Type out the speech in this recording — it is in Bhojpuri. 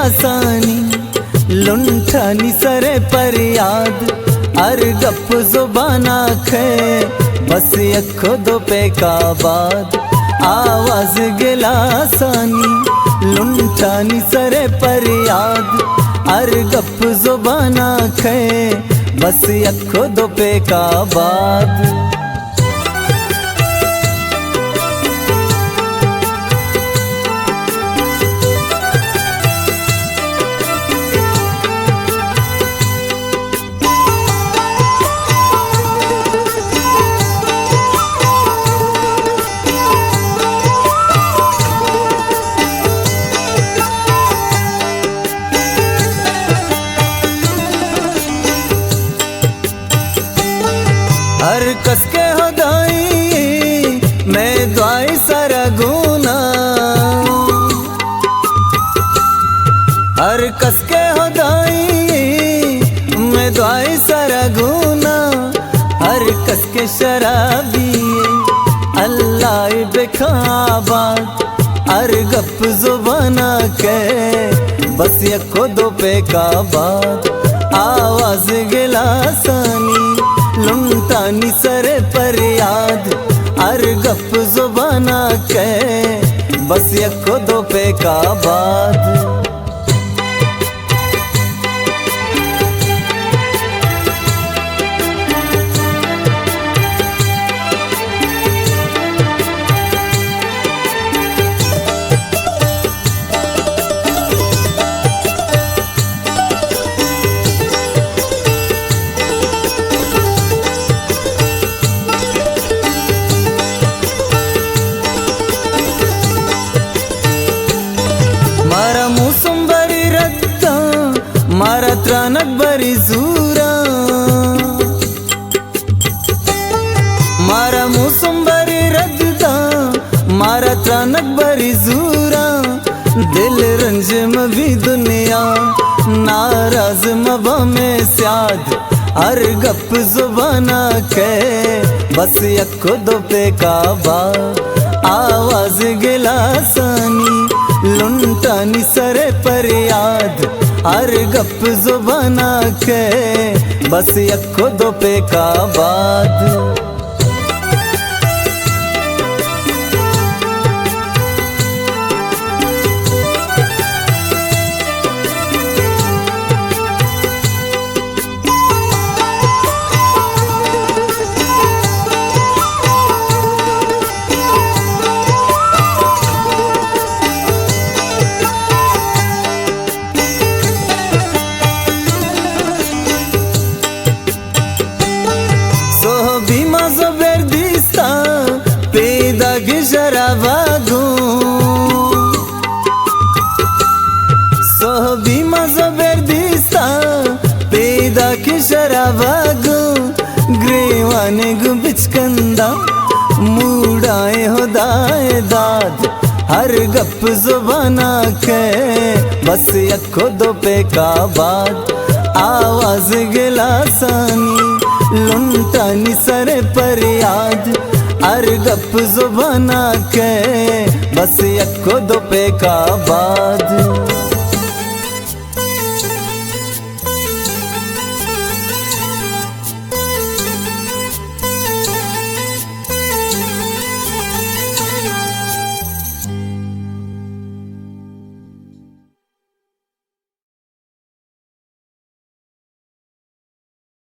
गिलासानी लुंठानी सरे पर याद अर गप जुबाना खे बस यखो दो पे का बाद आवाज गिलासानी लुंठानी सरे पर याद अर गप जुबाना खे बस यखो दो पे का बाद हर कसके हो दाई मैं द्वाई सारा गुना हर कसके हो दाई मैं द्वाई सारा गुना हर कसके शराबी अल्लाह बेखाबाद हर गप जुबाना के बस यखो दो पे का बाद आवाज गिलासानी लुंटानी सरे पर याद अर गप जुबाना के बस यखो दो पे का बाद मारा मौसम बरी रद्दा मारा त्रानक बरी जूरा मारा मौसम बरी रद्दा मारा त्रानक बरी जूरा दिल रंज में भी दुनिया नाराज मबा में स्याद हर गप जुबाना के बस यखो दो पे का बाद आवाज गिलासानी लुंटानी सरे पर याद हर गप जुबाना के बस यखो दो पे का बाद Gisharabagu Sohbi mazo berdista Peda kisharabagu Grewane gu bichkanda Moodaye hodaye daad हर गप जुबाना के बस यखो दो पे का बाद आवाज गिलासानी लुंटानी सरे पर याद हर गप जुबाना के बस यखो दो पे का बाद।